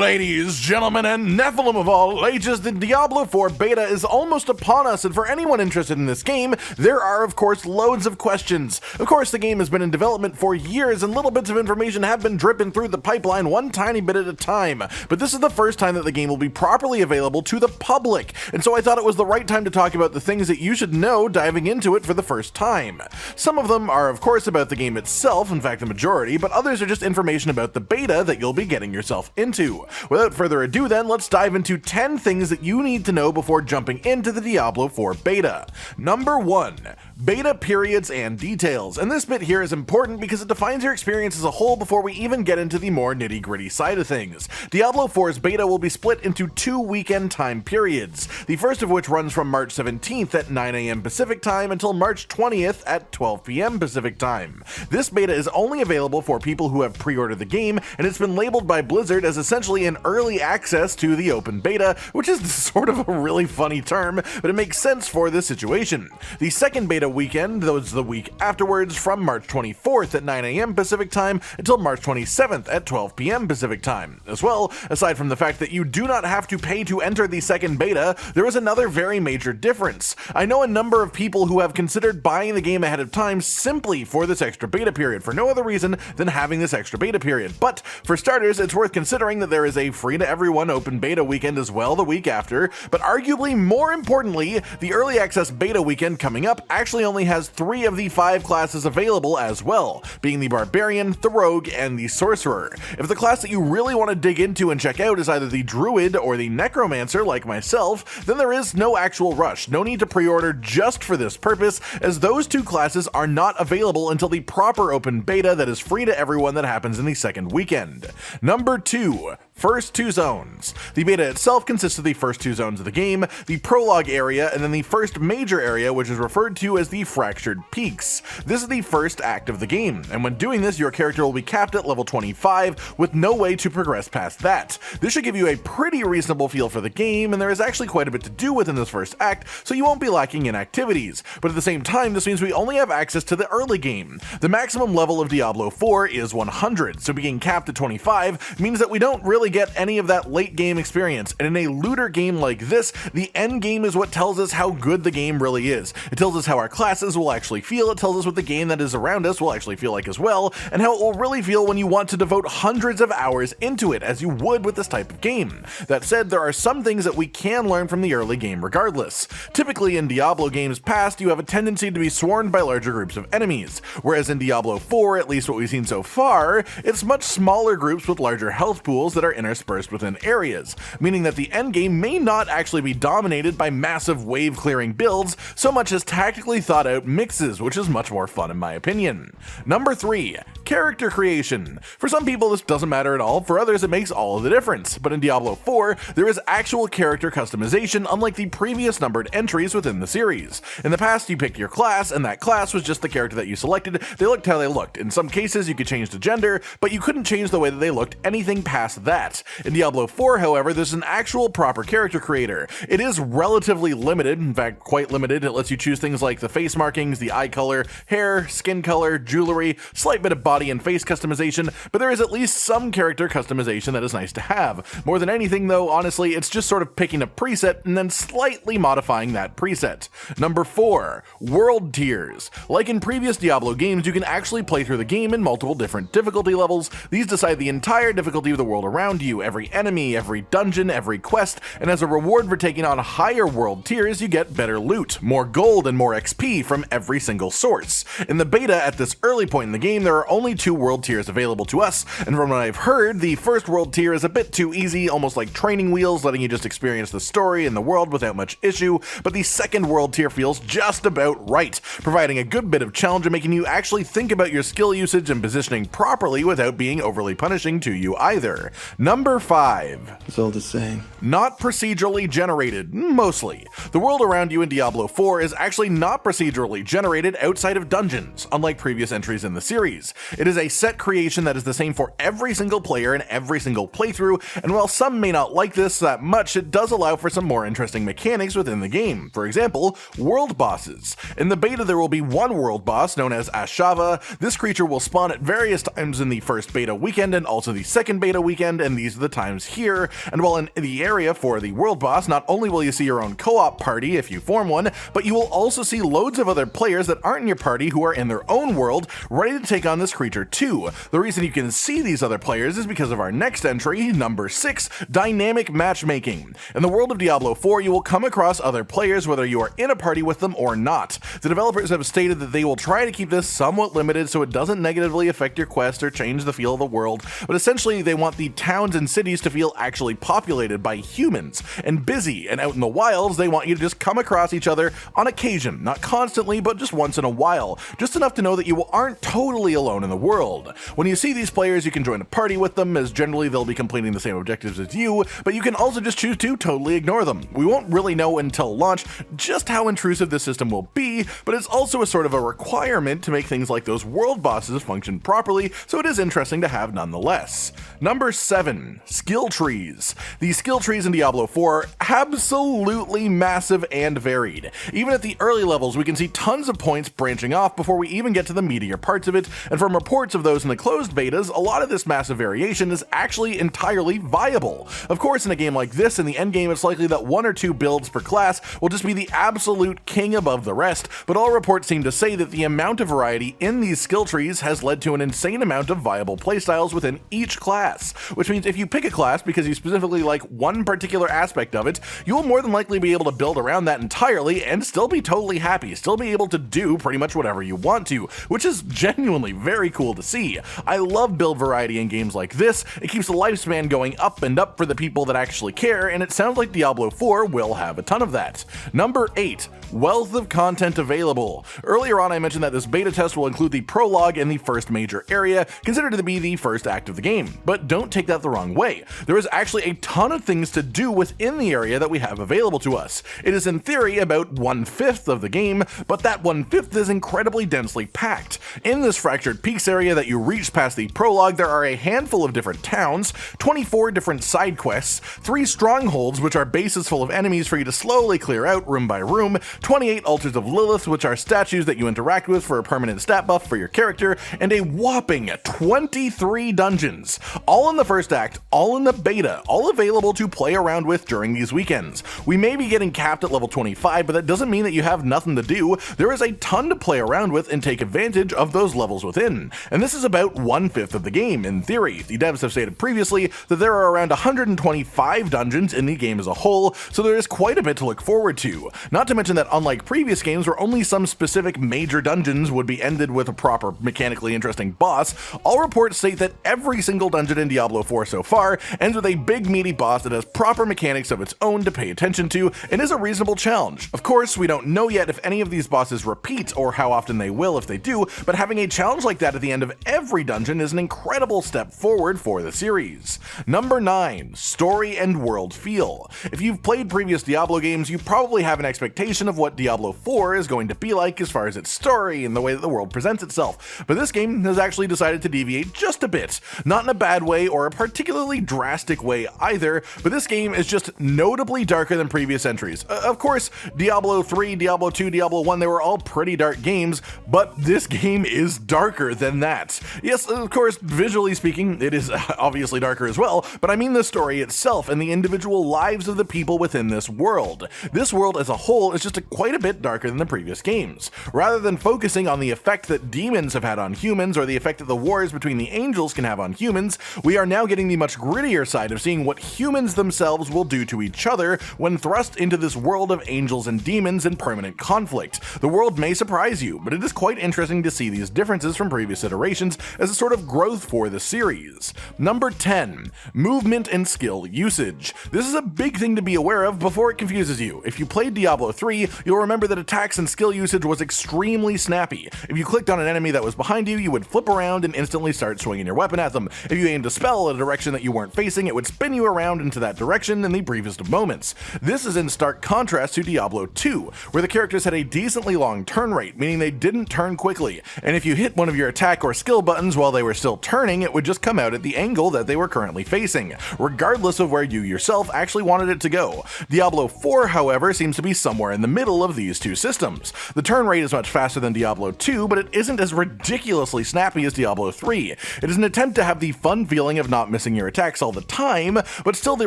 Ladies, gentlemen, and Nephilim of all ages, the Diablo 4 beta is almost upon us, and for anyone interested in this game, there are of course loads of questions. Of course, the game has been in development for years, and little bits of information have been dripping through the pipeline one tiny bit at a time, but this is the first time that the game will be properly available to the public, and so I thought it was the right time to talk about the things that you should know diving into it for the first time. Some of them are of course about the game itself, in fact the majority, but others are just information about the beta that you'll be getting yourself into. Without further ado then, let's dive into 10 things that you need to know before jumping into the Diablo 4 beta. Number 1. Beta periods and details, and this bit here is important because it defines your experience as a whole before we even get into the more nitty-gritty side of things. Diablo 4's beta will be split into 2 weekend time periods, the first of which runs from March 17th at 9 AM Pacific time until March 20th at 12 PM Pacific time. This beta is only available for people who have pre-ordered the game, and it's been labeled by Blizzard as essentially an early access to the open beta, which is sort of a really funny term, but it makes sense for this situation. The second beta weekend, though, is the week afterwards, from March 24th at 9 AM Pacific time until March 27th at 12 PM Pacific time. As well, aside from the fact that you do not have to pay to enter the second beta, there is another very major difference. I know a number of people who have considered buying the game ahead of time simply for this extra beta period, for no other reason than having this extra beta period. But for starters, it's worth considering that there is a free-to-everyone open beta weekend as well the week after, but arguably more importantly, the early access beta weekend coming up actually only has 3 of the 5 classes available as well, being the Barbarian, the Rogue, and the Sorcerer. If the class that you really want to dig into and check out is either the Druid or the Necromancer like myself, then there is no actual rush, no need to pre-order just for this purpose, as those 2 classes are not available until the proper open beta that is free to everyone that happens in the second weekend. Number 2. First 2 zones. The beta itself consists of the first 2 zones of the game, the prologue area, and then the first major area, which is referred to as the Fractured Peaks. This is the first act of the game, and when doing this, your character will be capped at level 25, with no way to progress past that. This should give you a pretty reasonable feel for the game, and there is actually quite a bit to do within this first act, so you won't be lacking in activities. But at the same time, this means we only have access to the early game. The maximum level of Diablo 4 is 100, so being capped at 25 means that we don't really get any of that late game experience, and in a looter game like this, the end game is what tells us how good the game really is. It tells us how our classes will actually feel, it tells us what the game that is around us will actually feel like as well, and how it will really feel when you want to devote hundreds of hours into it, as you would with this type of game. That said, there are some things that we can learn from the early game regardless. Typically in Diablo games past, you have a tendency to be swarmed by larger groups of enemies, whereas in Diablo 4, at least what we've seen so far, it's much smaller groups with larger health pools that are interspersed within areas, meaning that the endgame may not actually be dominated by massive wave clearing builds so much as tactically thought out mixes, which is much more fun in my opinion. Number 3. Character creation. For some people this doesn't matter at all, for others it makes all of the difference, but in Diablo 4 there is actual character customization unlike the previous numbered entries within the series. In the past you picked your class, and that class was just the character that you selected. They looked how they looked. In some cases you could change the gender, but you couldn't change the way that they looked anything past that. In Diablo 4, however, there's an actual proper character creator. It is relatively limited, in fact quite limited. It lets you choose things like the face markings, the eye color, hair, skin color, jewelry, slight bit of body and face customization, but there is at least some character customization that is nice to have. More than anything though, honestly, it's just sort of picking a preset and then slightly modifying that preset. Number 4. World tiers. Like in previous Diablo games, you can actually play through the game in multiple different difficulty levels. These decide the entire difficulty of the world around you, every enemy, every dungeon, every quest, and as a reward for taking on higher world tiers, you get better loot, more gold, and more XP from every single source. In the beta, at this early point in the game, there are only 2 world tiers available to us, and from what I've heard, the first world tier is a bit too easy, almost like training wheels, letting you just experience the story and the world without much issue, but the second world tier feels just about right, providing a good bit of challenge and making you actually think about your skill usage and positioning properly without being overly punishing to you either. Number 5. It's all the same. Not procedurally generated, mostly. The world around you in Diablo 4 is actually not procedurally generated outside of dungeons, unlike previous entries in the series. It is a set creation that is the same for every single player in every single playthrough, and while some may not like this that much, it does allow for some more interesting mechanics within the game. For example, world bosses. In the beta there will be one world boss known as Ashava. This creature will spawn at various times in the first beta weekend and also the second beta weekend, and these are the times here. And while in the area for the world boss, not only will you see your own co-op party if you form one, but you will also see loads of other players that aren't in your party who are in their own world, ready to take on this creature too. The reason you can see these other players is because of our next entry, number 6, dynamic matchmaking. In the world of Diablo 4, you will come across other players whether you are in a party with them or not. The developers have stated that they will try to keep this somewhat limited so it doesn't negatively affect your quest or change the feel of the world, but essentially they want the towns and cities to feel actually populated by humans and busy, and out in the wilds they want you to just come across each other on occasion, not constantly but just once in a while, just enough to know that you aren't totally alone in the world. When you see these players, you can join a party with them, as generally they'll be completing the same objectives as you, but you can also just choose to totally ignore them. We won't really know until launch just how intrusive this system will be, but it's also a sort of a requirement to make things like those world bosses function properly, so it is interesting to have nonetheless. Number 7, skill trees. The skill trees in Diablo 4 are absolutely massive and varied. Even at the early levels, we can see tons of points branching off before we even get to the meatier parts of it, and from reports of those in the closed betas, a lot of this massive variation is actually entirely viable. Of course, in a game like this, in the endgame, it's likely that 1 or 2 builds per class will just be the absolute king above the rest, but all reports seem to say that the amount of variety in these skill trees has led to an insane amount of viable playstyles within each class, which means if you pick a class because you specifically like one particular aspect of it, you will more than likely be able to build around that entirely and still be totally happy, still be able to do pretty much whatever you want to, which is genuinely very cool to see. I love build variety in games like this. It keeps the lifespan going up and up for the people that actually care, and it sounds like Diablo 4 will have a ton of that. Number 8, wealth of content available. Earlier on I mentioned that this beta test will include the prologue and the first major area, considered to be the first act of the game, but don't take that the wrong way. There is actually a ton of things to do within the area that we have available to us. It is in theory about 1/5 of the game, but that 1/5 is incredibly densely packed. In this Fractured Peaks area that you reach past the prologue, there are a handful of different towns, 24 different side quests, 3 strongholds which are bases full of enemies for you to slowly clear out room by room, 28 altars of Lilith which are statues that you interact with for a permanent stat buff for your character, and a whopping 23 dungeons. All in the first act, all in the beta, all available to play around with during these weekends. We may be getting capped at level 25, but that doesn't mean that you have nothing to do. There is a ton to play around with and take advantage of those levels within. And this is about 1/5 of the game, in theory. The devs have stated previously that there are around 125 dungeons in the game as a whole, so there is quite a bit to look forward to. Not to mention that unlike previous games where only some specific major dungeons would be ended with a proper mechanically interesting boss, all reports state that every single dungeon in Diablo 4 so far ends with a big meaty boss that has proper mechanics of its own to pay attention to and is a reasonable challenge. Of course, we don't know yet if any of these bosses repeat or how often they will if they do, but having a challenge like that at the end of every dungeon is an incredible step forward for the series. Number 9, story and world feel. If you've played previous Diablo games, you probably have an expectation of what Diablo 4 is going to be like as far as its story and the way that the world presents itself, but this game has actually decided to deviate just a bit. Not in a bad way or a particularly drastic way either, but this game is just notably darker than previous entries. Of course, Diablo 3, Diablo 2, Diablo 1, they were all pretty dark games, but this game is darker than that. Yes, of course, visually speaking, it is obviously darker as well, but I mean the story itself and the individual lives of the people within this world. This world as a whole is just quite a bit darker than the previous games. Rather than focusing on the effect that demons have had on humans or the effect that the wars between the angels can have on humans, we are now getting the much grittier side of seeing what humans themselves will do to each other when thrust into this world of angels and demons in permanent conflict. The world may surprise you, but it is quite interesting to see these differences from previous iterations as a sort of growth for the series. Number 10, movement and skill usage. This is a big thing to be aware of before it confuses you. If you played Diablo 3, you'll remember that attacks and skill usage was extremely snappy. If you clicked on an enemy that was behind you, you would flip around and instantly start swinging your weapon at them. If you aimed a spell at a direction that you weren't facing, it would spin you around into that direction in the briefest of moments. This is in stark contrast to Diablo 2, where the characters had a decently long turn rate, meaning they didn't turn quickly, and if you hit one of your attack or skill buttons while they were still turning, it would just come out at the angle that they were currently facing, regardless of where you yourself actually wanted it to go. Diablo 4, however, seems to be somewhere in the middle of these two systems. The turn rate is much faster than Diablo 2, but it isn't as ridiculously snappy as Diablo 3. It is an attempt to have the fun feeling of not missing your attacks all the time, but still the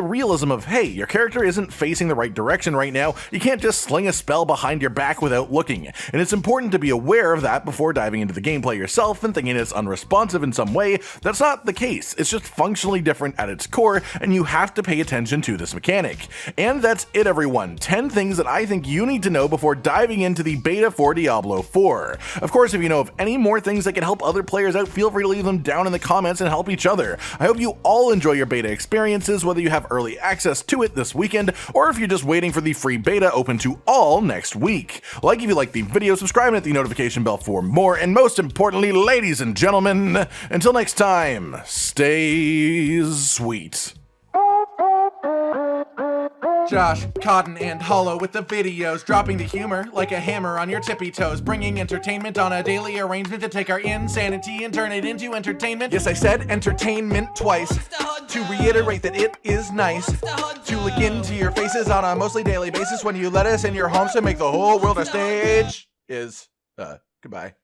realism of, hey, your character isn't facing the right direction right now, you can't just sling a spell behind your back without looking, and it's important to be aware of that before diving into the gameplay yourself and thinking it's unresponsive in some way. That's not the case, it's just functionally different at its core, and you have to pay attention to this mechanic. And that's it everyone, 10 things that I think you need to know before diving into the beta for Diablo 4. Of course, if you know of any more things that can help other players out, feel free to leave them down in the comments and help each other. I hope you all enjoy your beta experiences, whether you have early access to it this weekend, or if you're just waiting for the free beta open to all next week. Like if you like the video, subscribe and hit the notification bell for more, and most importantly, ladies and gentlemen, until next time, stay sweet. Josh, Cotton, and Hollow with the videos, dropping the humor like a hammer on your tippy toes, bringing entertainment on a daily arrangement to take our insanity and turn it into entertainment. Yes, I said entertainment twice, to reiterate that it is nice to look into your faces on a mostly daily basis when you let us in your homes to make the whole world a stage. Goodbye.